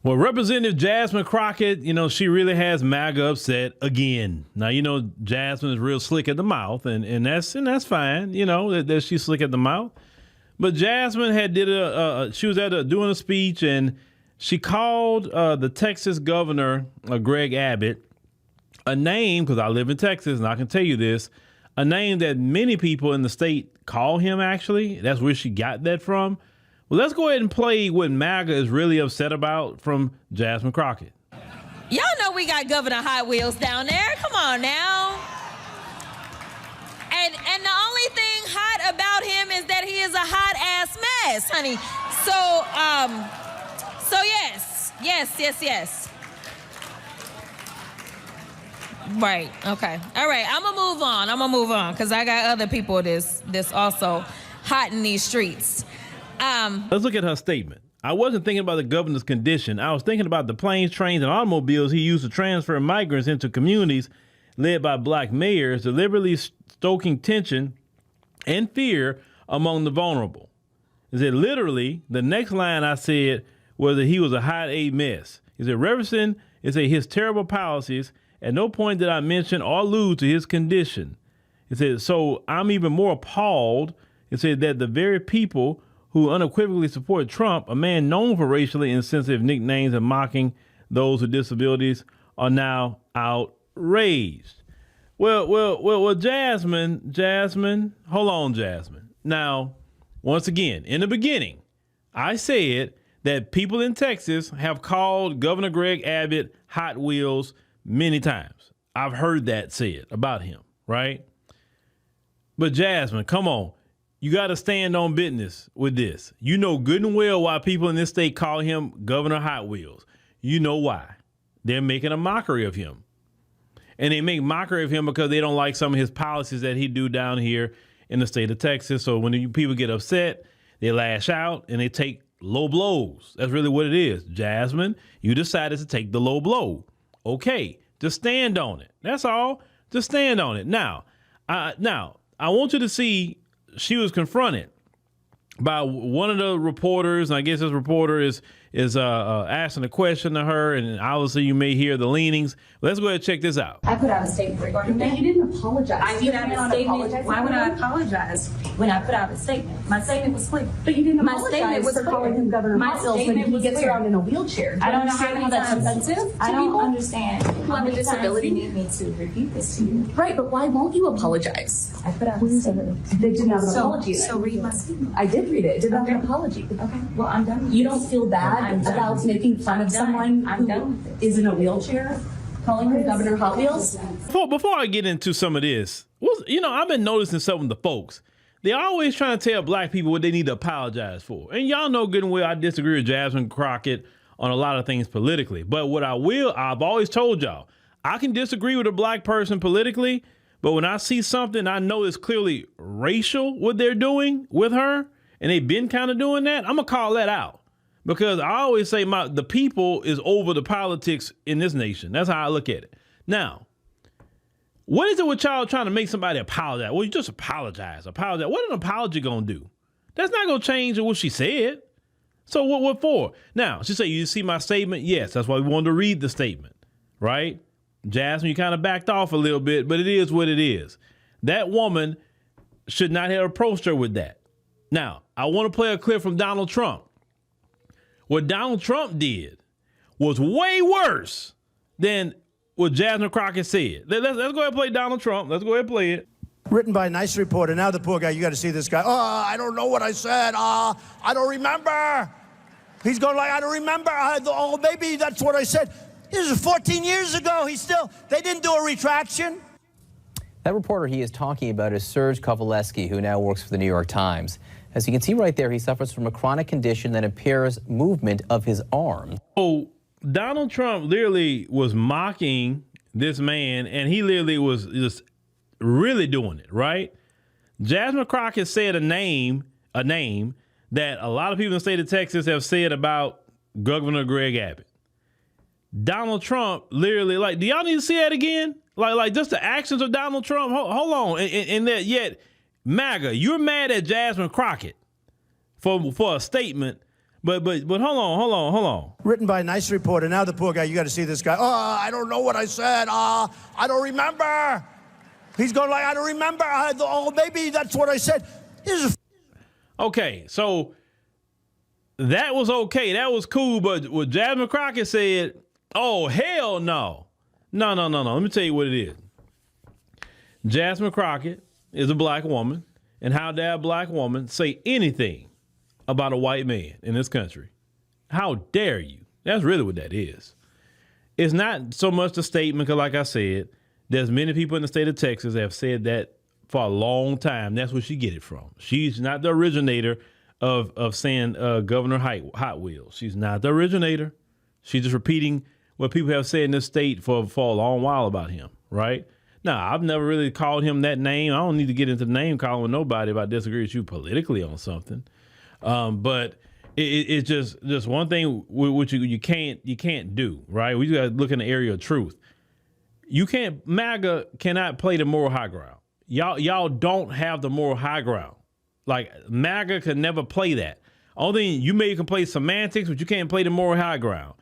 Well, Representative Jasmine Crockett, she really has MAGA upset again. Now, Jasmine is real slick at the mouth, and that's fine, that she's slick at the mouth. But Jasmine she was doing a speech, and she called the Texas Governor Greg Abbott a name, because I live in Texas and I can tell you this, a name that many people in the state call him. Actually, that's where she got that from. Well, let's go ahead and play what MAGA is really upset about from Jasmine Crockett. Y'all know we got Governor Hot Wheels down there. Come on now. And the only thing hot about him is that he is a hot ass mess, honey. So yes. Right. Okay. All right. I'm gonna move on because I got other people this also hot in these streets. Let's look at her statement. I wasn't thinking about the governor's condition. I was thinking about the planes, trains, and automobiles he used to transfer migrants into communities led by black mayors, deliberately stoking tension and fear among the vulnerable. Is it literally the next line I said was that he was a hot A mess? Is it referencing his terrible policies? At no point did I mention or allude to his condition. It said, so I'm even more appalled. It said that the very people who unequivocally support Trump, a man known for racially insensitive nicknames and mocking those with disabilities, are now outraged. Well, Jasmine, hold on, Jasmine. Now, once again, in the beginning, I said that people in Texas have called Governor Greg Abbott Hot Wheels many times. I've heard that said about him, right? But Jasmine, come on. You got to stand on business with this. You know good and well why people in this state call him Governor Hot Wheels. You know why. They're making a mockery of him. And they make mockery of him because they don't like some of his policies that he do down here in the state of Texas. So when people get upset, they lash out and they take low blows. That's really what it is. Jasmine, you decided to take the low blow. Okay, just stand on it. That's all. Just stand on it. Now, I want you to see she was confronted by one of the reporters, and I guess this reporter is asking a question to her, and obviously you may hear the leanings. Let's go ahead and check this out. I put out a statement regarding that. You didn't apologize. I put out a statement. Why would I apologize when I put out a statement? My statement was clear. But you didn't My apologize statement was for calling him Governor Hot Wheels when he gets around in a wheelchair. I don't know how that's offensive. I don't understand. People have a disability need me to repeat this to you. Right, but why won't you apologize? I put out a statement. They did not apology. So read my statement. I did read it. It did not an apology. Okay. Well, I'm done. You don't feel bad about making fun of someone who is in a wheelchair, calling him Governor Hot Wheels? Before I get into some of this, I've been noticing some of the folks. They're always trying to tell black people what they need to apologize for. And y'all know good and well I disagree with Jasmine Crockett on a lot of things politically. But I've always told y'all, I can disagree with a black person politically, but when I see something I know is clearly racial, what they're doing with her, and they've been kind of doing that, I'm going to call that out. Because I always say the people is over the politics in this nation. That's how I look at it. Now, what is it with y'all trying to make somebody apologize? Well, you just apologize. What an apology going to do? That's not going to change what she said. So what for? Now, she said, you see my statement? Yes, that's why we wanted to read the statement, right? Jasmine, you kind of backed off a little bit, but it is what it is. That woman should not have approached her with that. Now, I want to play a clip from Donald Trump. What Donald Trump did was way worse than what Jasmine Crockett said. Let's go ahead and play Donald Trump. Let's go ahead and play it. Written by a nice reporter. Now the poor guy, you got to see this guy. Oh, I don't know what I said. I don't remember. He's going like, I don't remember. Maybe that's what I said. This is 14 years ago. They didn't do a retraction. That reporter he is talking about is Serge Kovaleski, who now works for the New York Times. As you can see right there, he suffers from a chronic condition that impairs movement of his arm. Oh, Donald Trump literally was mocking this man, and he literally was just really doing it, right? Jasmine Crockett said a name that a lot of people in the state of Texas have said about Governor Greg Abbott. Donald Trump literally, do y'all need to see that again? Like just the actions of Donald Trump. Hold on. And that yet MAGA, you're mad at Jasmine Crockett for a statement, But hold on. Written by a nice reporter. Now the poor guy, you got to see this guy. Oh, I don't know what I said. I don't remember. He's going like, I don't remember. Maybe that's what I said. Okay, so that was okay. That was cool. But what Jasmine Crockett said, oh, hell no. No. Let me tell you what it is. Jasmine Crockett is a black woman. And how dare a black woman say anything about a white man in this country? How dare you? That's really what that is. It's not so much a statement, because like I said, there's many people in the state of Texas that have said that for a long time. That's where she get it from. She's not the originator of saying Governor Hot Wheels. She's not the originator. She's just repeating what people have said in this state for a long while about him, right? Now, I've never really called him that name. I don't need to get into the name calling with nobody if I disagree with you politically on something. But it's just one thing which you can't do, right? We got to look in the area of truth. MAGA cannot play the moral high ground. Y'all don't have the moral high ground. Like, MAGA could never play that. Only thing, you can play semantics, but you can't play the moral high ground.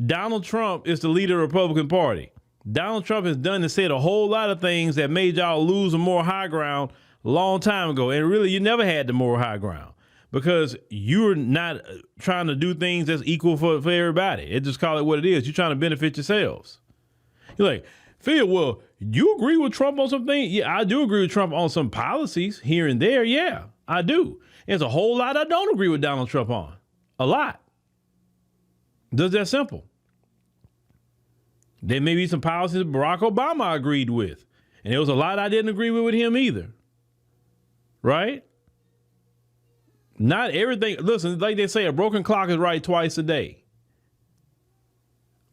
Donald Trump is the leader of the Republican Party. Donald Trump has done and said a whole lot of things that made y'all lose the moral high ground a long time ago. And really, you never had the moral high ground because you're not trying to do things that's equal for everybody. It just call it what it is. You're trying to benefit yourselves. You're like, Phil, well, you agree with Trump on some things? Yeah, I do agree with Trump on some policies here and there. Yeah, I do. There's a whole lot I don't agree with Donald Trump on. A lot. Just that simple. There may be some policies Barack Obama agreed with. And there was a lot I didn't agree with him either. Right? Not everything. Listen, like they say, a broken clock is right twice a day.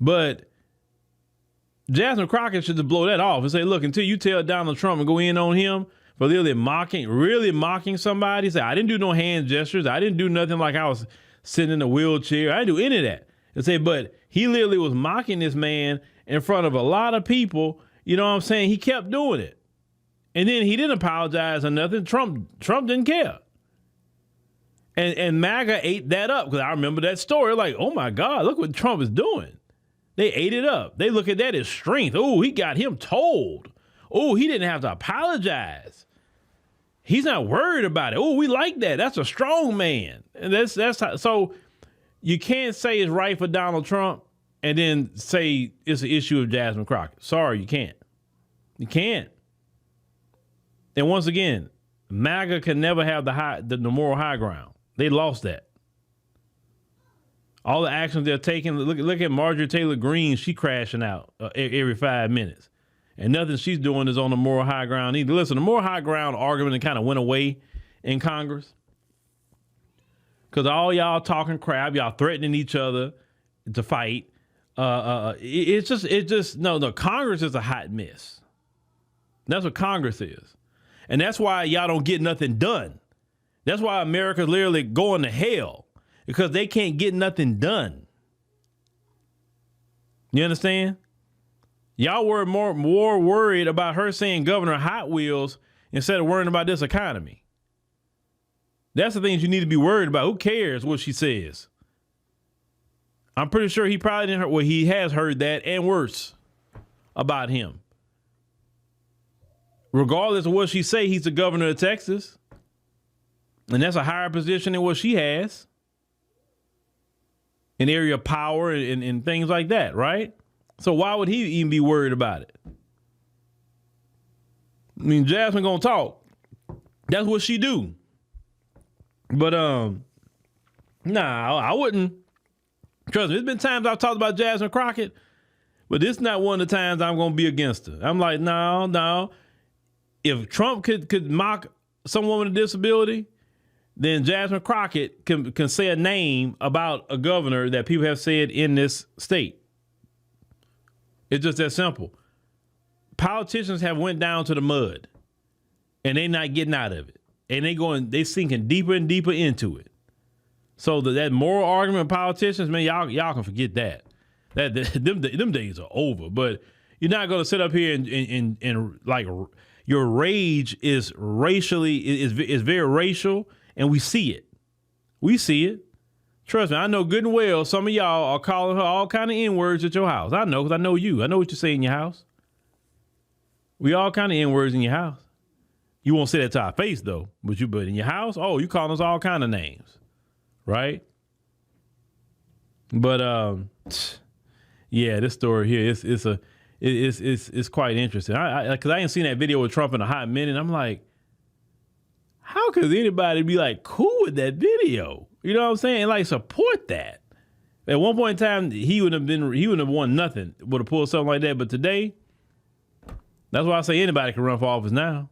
But Jasmine Crockett should just blow that off and say, look, until you tell Donald Trump and go in on him for really mocking somebody, say, I didn't do no hand gestures. I didn't do nothing like I was sitting in a wheelchair. I didn't do any of that. And say, but he literally was mocking this man in front of a lot of people. You know what I'm saying? He kept doing it. And then he didn't apologize or nothing. Trump didn't care. And MAGA ate that up, because I remember that story. Like, oh my God, look what Trump is doing. They ate it up. They look at that as strength. Oh, he got him told. Oh, he didn't have to apologize. He's not worried about it. Oh, we like that. That's a strong man. And that's how, so you can't say it's right for Donald Trump and then say it's an issue of Jasmine Crockett. Sorry, you can't. You can't. And once again, MAGA can never have the moral high ground. They lost that. All the actions they're taking, look at Marjorie Taylor Greene. She crashing out every 5 minutes. And nothing she's doing is on the moral high ground either. Listen, the moral high ground argument kind of went away in Congress. Because all y'all talking crap, y'all threatening each other to fight. Congress is a hot mess. That's what Congress is. And that's why y'all don't get nothing done. That's why America's literally going to hell, because they can't get nothing done. You understand? Y'all were more worried about her saying Governor Hot Wheels instead of worrying about this economy. That's the things you need to be worried about. Who cares what she says? I'm pretty sure he probably didn't hear, well, he has heard that and worse about him. Regardless of what she say, he's the governor of Texas. And that's a higher position than what she has. In area of power and things like that, right? So why would he even be worried about it? I mean, Jasmine gonna talk. That's what she do. But I wouldn't. Trust me, there's been times I've talked about Jasmine Crockett, but this is not one of the times I'm gonna be against her. I'm like, no. If Trump could mock someone with a disability, then Jasmine Crockett can say a name about a governor that people have said in this state. It's just that simple. Politicians have went down to the mud, and they not getting out of it, and they sinking deeper and deeper into it. So that moral argument of politicians, man, y'all can forget that. Them days are over. But you're not gonna sit up here and like your rage is racially is very racial, and we see it. We see it. Trust me, I know good and well some of y'all are calling her all kind of N-words at your house. I know, because I know you. I know what you say in your house. We all kind of N-words in your house. You won't say that to our face, though. But in your house, oh, you calling us all kind of names. Right? But, yeah, this story here, it's quite interesting. Because I ain't seen that video with Trump in a hot minute. I'm like, how could anybody be like cool with that video? You know what I'm saying? Like support that. At one point in time, he wouldn't have won nothing, would have pulled something like that. But today, that's why I say anybody can run for office now.